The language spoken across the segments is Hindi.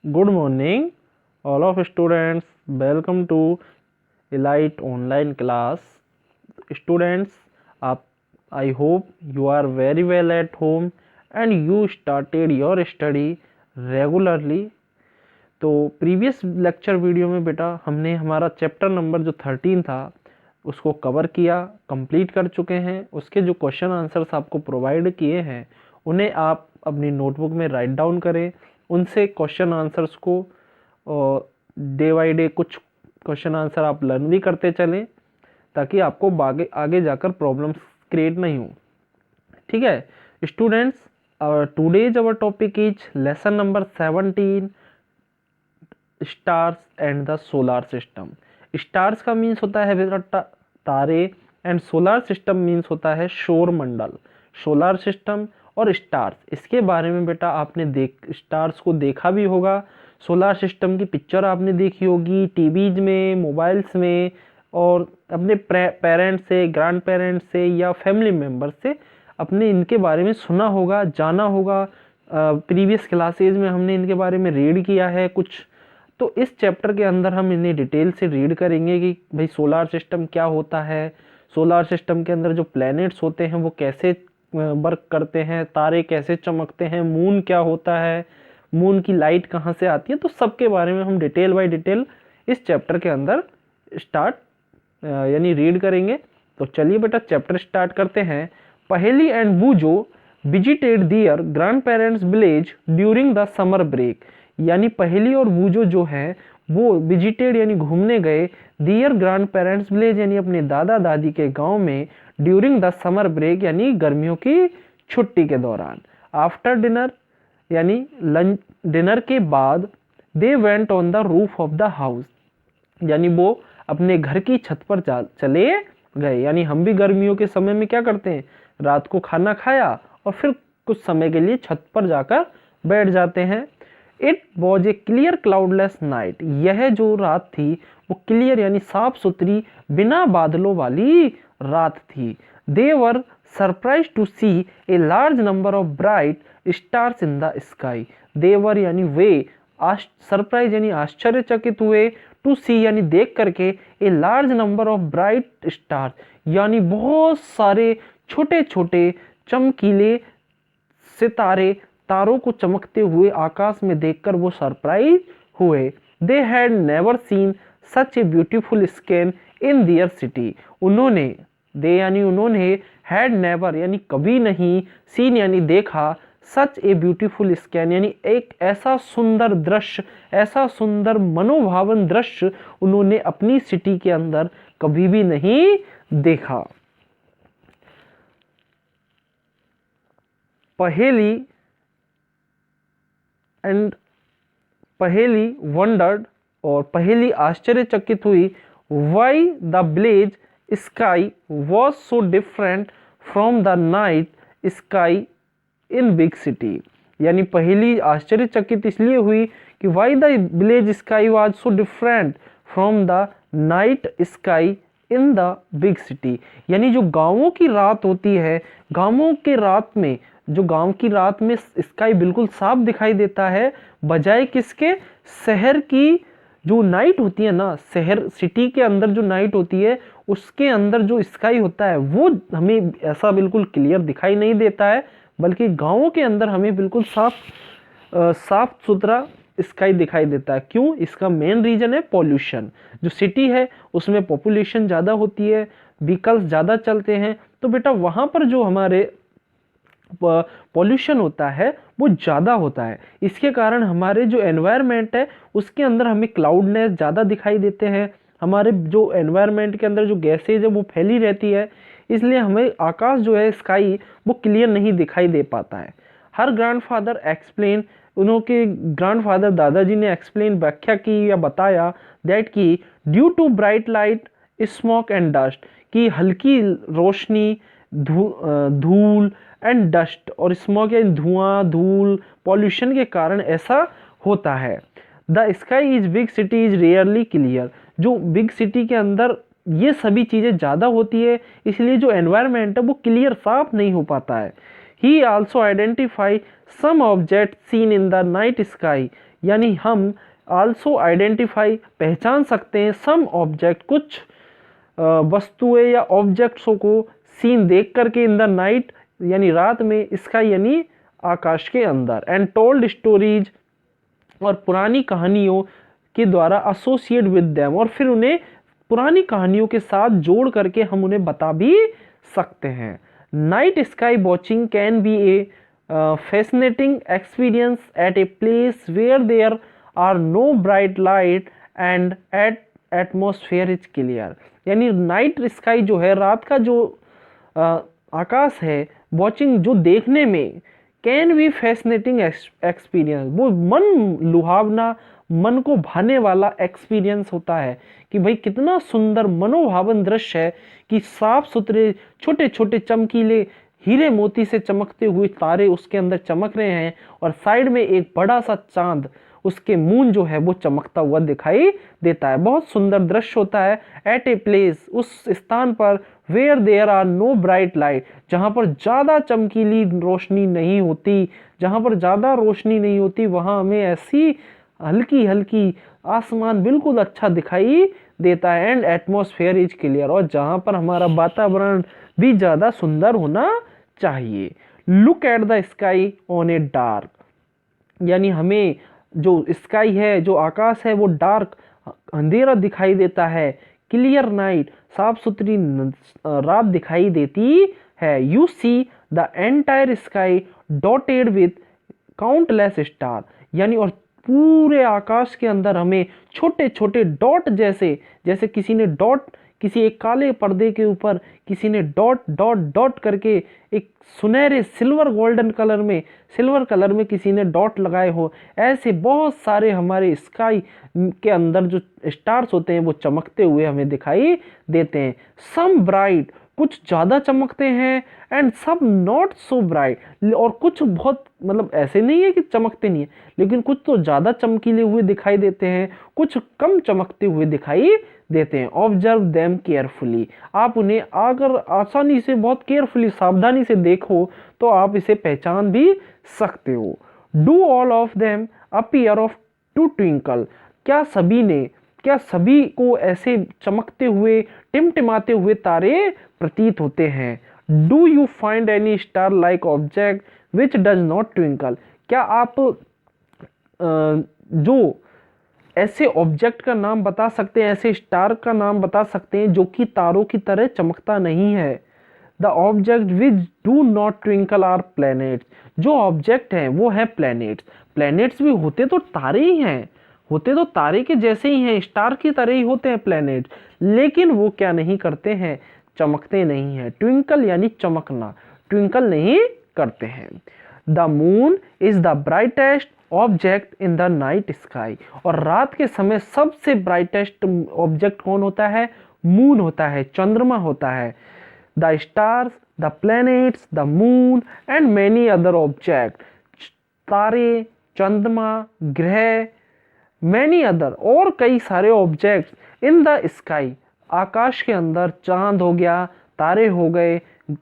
Good morning, all of students. Welcome to Elite Online class. Students, I hope you are very well at home and you started your study regularly. तो प्रीवियस लेक्चर वीडियो में बेटा हमने हमारा चैप्टर नंबर जो 13 था उसको कवर किया, कंप्लीट कर चुके हैं। उसके जो क्वेश्चन आंसर्स आपको प्रोवाइड किए हैं उन्हें आप अपनी नोटबुक में राइट डाउन करें। उनसे क्वेश्चन आंसर्स को डे बाई डे कुछ क्वेश्चन आंसर आप लर्न भी करते चलें ताकि आपको आगे जाकर प्रॉब्लम्स क्रिएट नहीं हो। ठीक है students, today's our topic is lesson number 17, stars and the solar system. Stars का मीन्स होता है बेटा तारे एंड सोलार सिस्टम मीन्स होता है सौर मंडल। सोलार सिस्टम और स्टार्स, इसके बारे में बेटा आपने स्टार्स को देखा भी होगा, सोलार सिस्टम की पिक्चर आपने देखी होगी टीवीज में, मोबाइल्स में, और अपने पेरेंट्स से, ग्रैंड पेरेंट्स से या फैमिली मेम्बर से अपने इनके बारे में सुना होगा, जाना होगा। प्रीवियस क्लासेज में हमने इनके बारे में रीड किया है कुछ। तो इस चैप्टर के अंदर हम इन्हें डिटेल से रीड करेंगे कि भाई सोलार सिस्टम क्या होता है, सोलार सिस्टम के अंदर जो प्लैनेट्स होते हैं वो कैसे वर्क करते हैं, तारे कैसे चमकते हैं, मून क्या होता है, मून की लाइट कहाँ से आती है। तो सबके बारे में हम डिटेल बाय डिटेल इस चैप्टर के अंदर यानी रीड करेंगे। तो चलिए बेटा चैप्टर स्टार्ट करते हैं। Paheli and Boojho visited their grandparents village during the summer break. यानी पहेली और बूजो जो है वो विजिटेड यानी घूमने गए दियर ग्रैंड पेरेंट्स विलेज यानी अपने दादा दादी के गांव में ड्यूरिंग द समर ब्रेक यानी गर्मियों की छुट्टी के दौरान। आफ्टर डिनर यानी लंच, डिनर के बाद they went on the roof of the house यानी वो अपने घर की छत पर चले गए। यानी हम भी गर्मियों के समय में क्या करते हैं, रात को खाना खाया और फिर कुछ समय के लिए छत पर जाकर बैठ जाते हैं। It was a clear cloudless night. यह जो रात थी वो क्लियर यानी साफ सुथरी बिना बादलों वाली रात थी। They were surprise to see a large number of bright stars in the sky. They were यानी वे, सरप्राइज यानी आश्चर्यचकित हुए, टू सी यानी देख करके, ए large number of bright stars यानी बहुत सारे छोटे छोटे चमकीले सितारे, तारों को चमकते हुए आकाश में देखकर वो सरप्राइज हुए। They had never seen such a beautiful scene in their city. उन्होंने, दे यानी उन्होंने, हैड नेवर यानी कभी नहीं, सीन यानी देखा, सच ए ब्यूटीफुल स्कैन यानी एक ऐसा सुंदर दृश्य, ऐसा सुंदर मनोभावन दृश्य उन्होंने अपनी सिटी के अंदर कभी भी नहीं देखा। पहेली वंडर्ड और पहेली आश्चर्यचकित हुई, why the blaze sky was so different from the night sky in big city. यानी पहेली आश्चर्यचकित इसलिए हुई कि why the blaze sky was so different from the night sky in the big city. यानी जो गाँवों की रात होती है, गाँवों के रात में, जो गांव की रात में स्काई बिल्कुल साफ दिखाई देता है, बजाय किसके, शहर की जो नाइट होती है ना, शहर सिटी के अंदर जो नाइट होती है उसके अंदर जो स्काई होता है वो हमें ऐसा बिल्कुल क्लियर दिखाई नहीं देता है, बल्कि गांवों के अंदर हमें बिल्कुल साफ सुथरा स्काई दिखाई देता है। क्यों? इसका मेन रीजन है पॉल्यूशन। जो सिटी है उसमें पॉपुलेशन ज़्यादा होती है, व्हीकल्स ज़्यादा चलते हैं, तो बेटा वहाँ पर जो हमारे पॉल्यूशन होता है वो ज़्यादा होता है। इसके कारण हमारे जो एनवायरनमेंट है उसके अंदर हमें क्लाउडनेस ज़्यादा दिखाई देते हैं, हमारे जो एनवायरनमेंट के अंदर जो गैसेज है वो फैली रहती है, इसलिए हमें आकाश जो है स्काई वो क्लियर नहीं दिखाई दे पाता है। हर ग्रैंडफादर एक्सप्लेन, उनके ग्रैंडफादर दादाजी ने एक्सप्लेन व्याख्या की या बताया दैट की due to bright light smoke and dust, की हल्की रोशनी, धूल एंड डस्ट और स्मोक यानी धुआं, धूल, पॉल्यूशन के कारण ऐसा होता है। The sky is big city is rarely clear. जो बिग सिटी के अंदर ये सभी चीज़ें ज़्यादा होती है, इसलिए जो एनवायरनमेंट है वो क्लियर साफ नहीं हो पाता है। He also identify some object seen in the night sky. यानी हम आल्सो आइडेंटिफाई पहचान सकते हैं सम ऑब्जेक्ट कुछ वस्तुएं या ऑब्जेक्ट्सों को सीन देख करके इन द नाइट यानी रात में, स्काई यानी आकाश के अंदर, एंड टोल्ड स्टोरीज और पुरानी कहानियों के द्वारा एसोसिएट विद देम, और फिर उन्हें पुरानी कहानियों के साथ जोड़ करके हम उन्हें बता भी सकते हैं। Night sky watching can be A fascinating experience at a place where there are no bright light and atmosphere is clear। यानी नाइट स्काई जो है, रात का जो आकाश है, वॉचिंग जो देखने में, कैन बी फैसिनेटिंग एक्सपीरियंस, वो मन लुभावना, मन को भाने वाला एक्सपीरियंस होता है कि भाई कितना सुंदर मनोभावन दृश्य है कि साफ सुथरे छोटे छोटे चमकीले हीरे मोती से चमकते हुए तारे उसके अंदर चमक रहे हैं, और साइड में एक बड़ा सा चांद, उसके मून जो है वो चमकता हुआ दिखाई देता है। बहुत सुंदर दृश्य होता है। एट ए प्लेस, उस स्थान पर, where there are no bright light, जहाँ पर ज़्यादा चमकीली रोशनी नहीं होती, जहाँ पर ज़्यादा रोशनी नहीं होती, वहाँ हमें ऐसी हल्की हल्की आसमान बिल्कुल अच्छा दिखाई देता है। एंड एटमॉस्फेयर इज क्लियर, और जहाँ पर हमारा वातावरण भी ज़्यादा सुंदर होना चाहिए। Look at the sky on a dark, यानी हमें जो स्काई है, जो आकाश है, वो डार्क अंधेरा दिखाई देता है। क्लियर नाइट, साफ सुथरी रात दिखाई देती है। You see the entire sky dotted with countless star, यानी और पूरे आकाश के अंदर हमें छोटे छोटे डॉट जैसे, जैसे किसी ने डॉट, किसी एक काले पर्दे के ऊपर किसी ने डॉट डॉट डॉट करके एक सुनहरे सिल्वर गोल्डन कलर में, सिल्वर कलर में किसी ने डॉट लगाए हो, ऐसे बहुत सारे हमारे स्काई के अंदर जो स्टार्स होते हैं वो चमकते हुए हमें दिखाई देते हैं। सम ब्राइट, कुछ ज़्यादा चमकते हैं, एंड सब नॉट सो ब्राइट, और कुछ बहुत मतलब ऐसे नहीं है कि चमकते नहीं है, लेकिन कुछ तो ज़्यादा चमकीले हुए दिखाई देते हैं, कुछ कम चमकते हुए दिखाई देते हैं। ऑब्जर्व देम केयरफुली, आप उन्हें अगर आसानी से, बहुत केयरफुली, सावधानी से देखो तो आप इसे पहचान भी सकते हो। Do all of them appear of to twinkle, क्या सभी को ऐसे चमकते हुए, टिमटिमाते हुए तारे प्रतीत होते हैं। Do you find any star like object which does not twinkle, क्या आप जो ऐसे ऑब्जेक्ट का नाम बता सकते हैं, ऐसे स्टार का नाम बता सकते हैं जो कि तारों की तरह चमकता नहीं है। The object which do not twinkle are planets, जो ऑब्जेक्ट हैं वो है प्लैनेट्स। प्लैनेट्स भी होते तो तारे ही हैं, होते तो तारे के जैसे ही हैं, स्टार की तरह ही होते हैं प्लैनेट्स, लेकिन वो क्या नहीं करते हैं, चमकते नहीं हैं। ट्विंकल यानी चमकना, ट्विंकल नहीं करते हैं। The moon is the brightest object in the night sky, और रात के समय सबसे ब्राइटेस्ट ऑब्जेक्ट कौन होता है, मून होता है, चंद्रमा होता है। The stars, the planets, the moon and many other object, तारे, चंद्रमा, ग्रह, मैनी अदर, और कई सारे ऑब्जेक्ट्स इन द स्काई, आकाश के अंदर, चांद हो गया, तारे हो गए,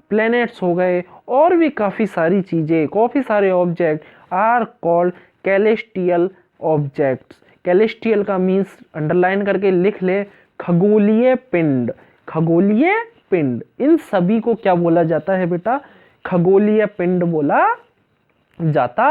प्लैनेट्स हो गए, और भी काफ़ी सारी चीज़ें, काफ़ी सारे ऑब्जेक्ट आर कॉल्ड कैलेस्टियल ऑब्जेक्ट्स। कैलेस्टियल का मीन्स अंडरलाइन करके लिख ले, खगोलीय पिंड, खगोलीय पिंड, इन सभी को क्या बोला जाता है बेटा, खगोलीय पिंड बोला जाता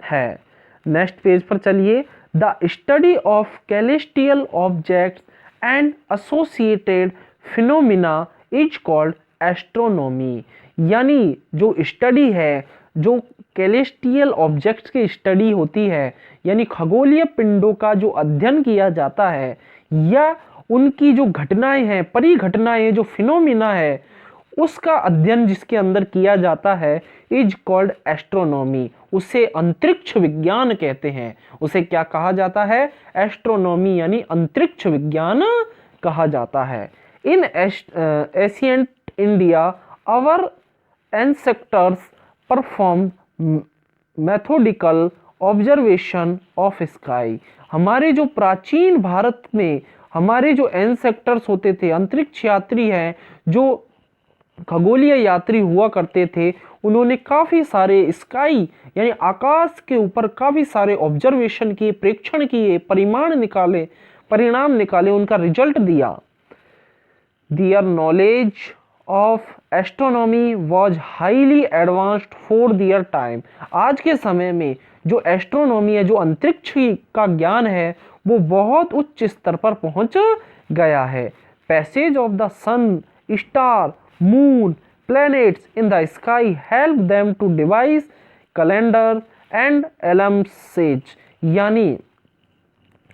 है। नेक्स्ट पेज पर चलिए। The study of celestial objects and associated phenomena is called astronomy, यानी जो स्टडी है, जो कैलेस्टियल ऑब्जेक्ट्स की स्टडी होती है, यानी खगोलीय पिंडों का जो अध्ययन किया जाता है, या उनकी जो घटनाएं हैं, परिघटनाएं, जो फिनोमिना है, उसका अध्ययन जिसके अंदर किया जाता है, इज कॉल्ड एस्ट्रोनॉमी, उसे अंतरिक्ष विज्ञान कहते हैं। उसे क्या कहा जाता है, एस्ट्रोनॉमी, यानी अंतरिक्ष विज्ञान कहा जाता है। In ancient India our ancestors perform methodical observation of sky, हमारे जो प्राचीन भारत में हमारे जो एंसेस्टर्स होते थे, अंतरिक्ष यात्री हैं, जो खगोलीय यात्री हुआ करते थे, उन्होंने काफ़ी सारे स्काई यानी आकाश के ऊपर काफ़ी सारे ऑब्जर्वेशन किए, प्रेक्षण किए, परिणाम निकाले, उनका रिजल्ट दिया। Their knowledge of astronomy was highly advanced for their time। आज के समय में जो एस्ट्रोनॉमी है, जो अंतरिक्ष का ज्ञान है, वो बहुत उच्च स्तर पर पहुंच गया है। Passage of the sun, star, moon, planets in the sky help them to devise calendar and almanacs। यानी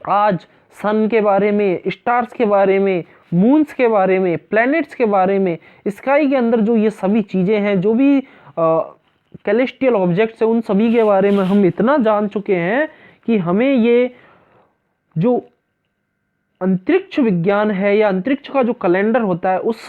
आज सन के बारे में, स्टार्स के बारे में, मून्स के बारे में, प्लैनेट्स के बारे में, स्काई के अंदर जो ये सभी चीज़ें हैं, जो भी कैलेस्टियल ऑब्जेक्ट्स हैं, उन सभी के बारे में हम इतना जान चुके हैं कि हमें ये जो अंतरिक्ष विज्ञान है या अंतरिक्ष का जो कैलेंडर होता है, उस